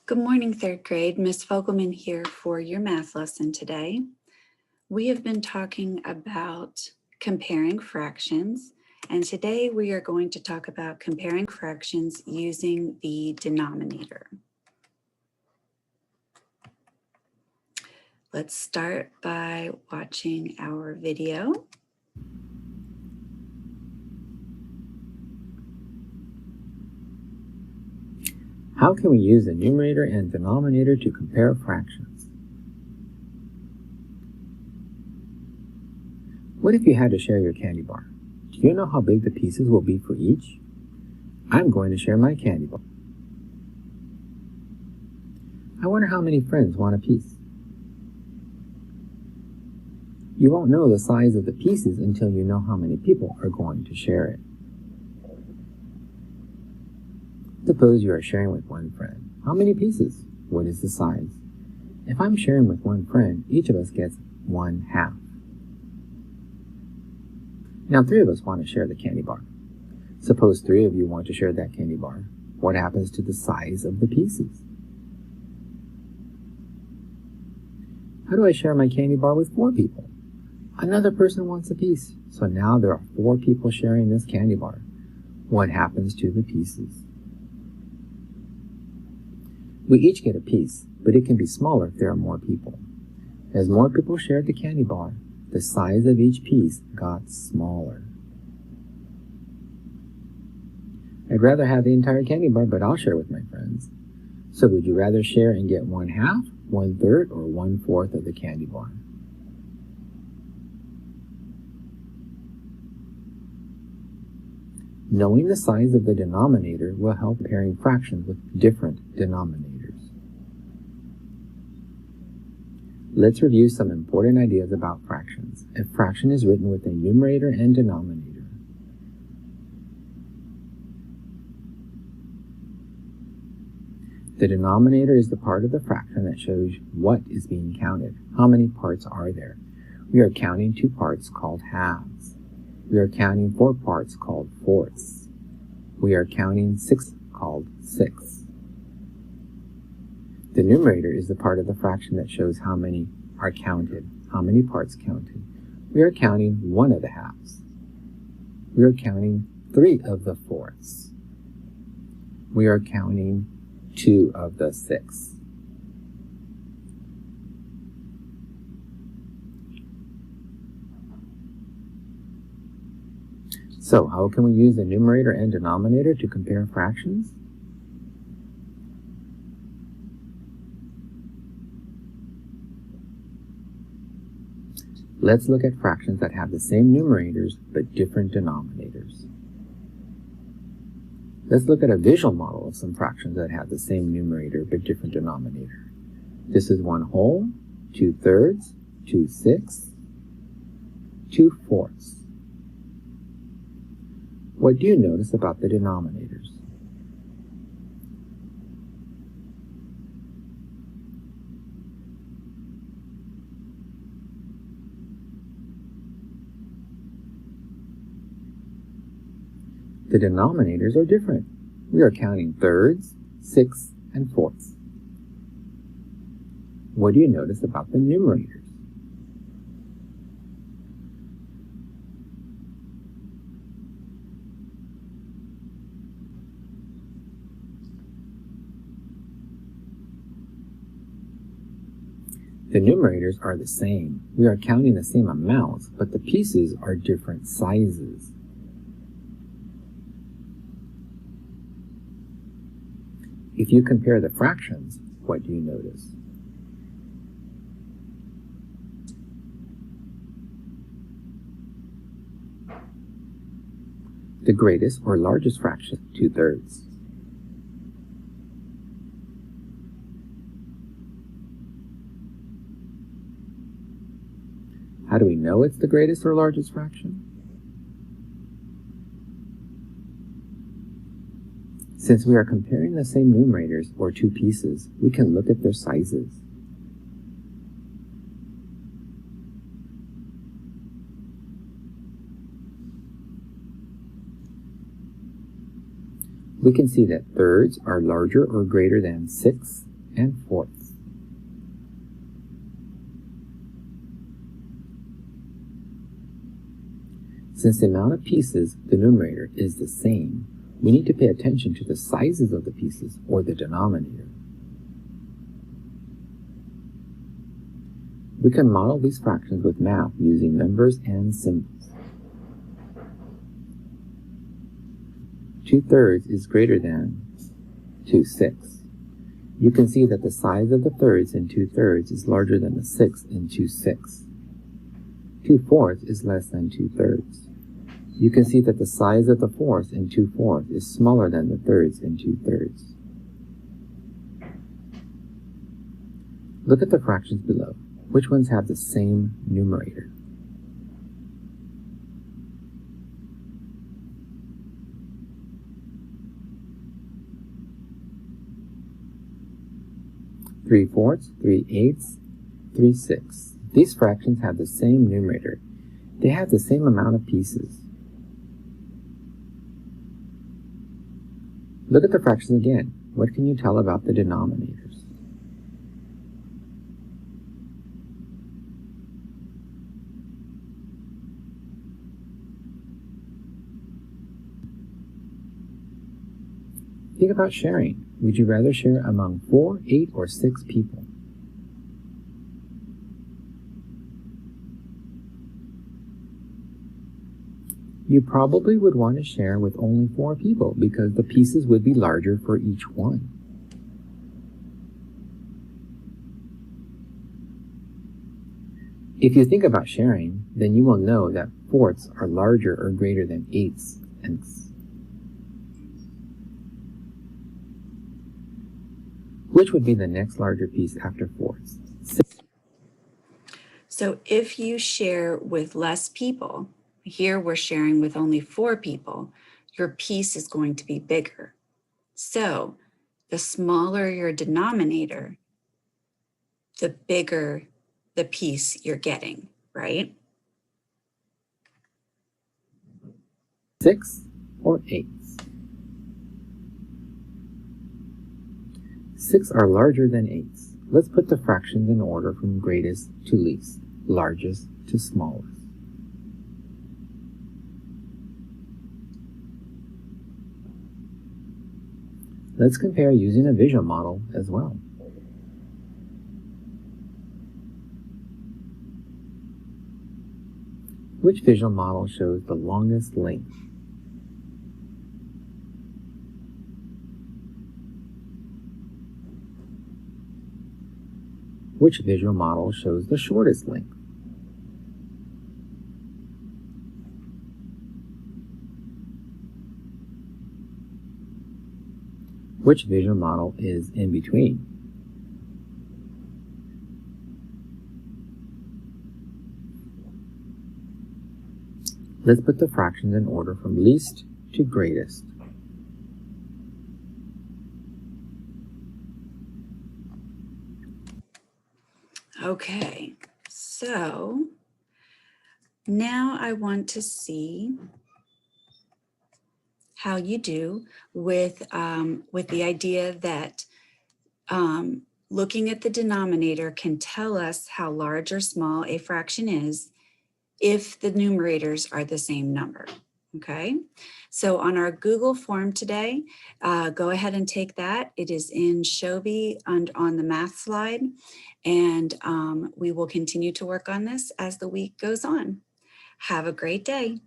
Good morning, third grade. Ms. Fogelman here for your math lesson today. We have been talking about comparing fractions, and today we are going to talk about comparing fractions using the denominator. Let's start by watching our video. How can we use the numerator and denominator to compare fractions? What if you had to share your candy bar? Do you know how big the pieces will be for each? I'm going to share my candy bar. I wonder how many friends want a piece. You won't know the size of the pieces until you know how many people are going to share it. Suppose you are sharing with one friend. How many pieces? What is the size? If I'm sharing with one friend, each of us gets 1/2. Now 3 of us want to share the candy bar. Suppose 3 of you want to share that candy bar. What happens to the size of the pieces? How do I share my candy bar with 4 people? Another person wants a piece, so now there are 4 people sharing this candy bar. What happens to the pieces? We each get a piece, but it can be smaller if there are more people. As more people shared the candy bar, the size of each piece got smaller. I'd rather have the entire candy bar, but I'll share with my friends. So would you rather share and get 1/2, 1/3, or 1/4 of the candy bar? Knowing the size of the denominator will help pairing fractions with different denominators. Let's review some important ideas about fractions. A fraction is written with a numerator and denominator. The denominator is the part of the fraction that shows what is being counted. How many parts are there? We are counting 2 parts called halves. We are counting 4 parts called fourths. We are counting 6 called sixths. The numerator is the part of the fraction that shows how many are counted, how many parts counted. We are counting 1 of the halves. We are counting 3 of the fourths. We are counting 2 of the sixths. So, how can we use the numerator and denominator to compare fractions? Let's look at fractions that have the same numerators but different denominators. Let's look at a visual model of some fractions that have the same numerator but different denominator. This is 1/2, 2/3, 2/6, 2/4. What do you notice about the denominators? The denominators are different. We are counting thirds, sixths, and fourths. What do you notice about the numerators? The numerators are the same. We are counting the same amounts, but the pieces are different sizes. If you compare the fractions, what do you notice? The greatest or largest fraction, 2/3. How do we know it's the greatest or largest fraction? Since we are comparing the same numerators, or 2 pieces, we can look at their sizes. We can see that thirds are larger or greater than sixths and fourths. Since the amount of pieces, the numerator, is the same, we need to pay attention to the sizes of the pieces, or the denominator. We can model these fractions with math using numbers and symbols. 2/3 is greater than 2/6. You can see that the size of the thirds in 2/3 is larger than the 6 in 2/6. 2/4 is less than 2/3. You can see that the size of the fourths in 2/4 is smaller than the thirds in 2/3. Look at the fractions below. Which ones have the same numerator? Three fourths, 3/8, 3/6. These fractions have the same numerator. They have the same amount of pieces. Look at the fractions again. What can you tell about the denominators? Think about sharing. Would you rather share among 4, 8, or 6 people? You probably would want to share with only 4 people because the pieces would be larger for each one. If you think about sharing, then you will know that fourths are larger or greater than eighths and tenths. Which would be the next larger piece after fourths? So if you share with less people, here we're sharing with only 4 people, your piece is going to be bigger. So the smaller your denominator, the bigger the piece you're getting, right? 6 or 8s? 6 are larger than 8s. Let's put the fractions in order from greatest to least, largest to smallest. Let's compare using a visual model as well. Which visual model shows the longest length? Which visual model shows the shortest length? Which visual model is in between? Let's put the fractions in order from least to greatest. Okay, so now I want to see how you do with the idea that looking at the denominator can tell us how large or small a fraction is if the numerators are the same number. Okay, so on our Google form today, go ahead and take that. It is in Shobi and on the math slide, and we will continue to work on this as the week goes on. Have a great day.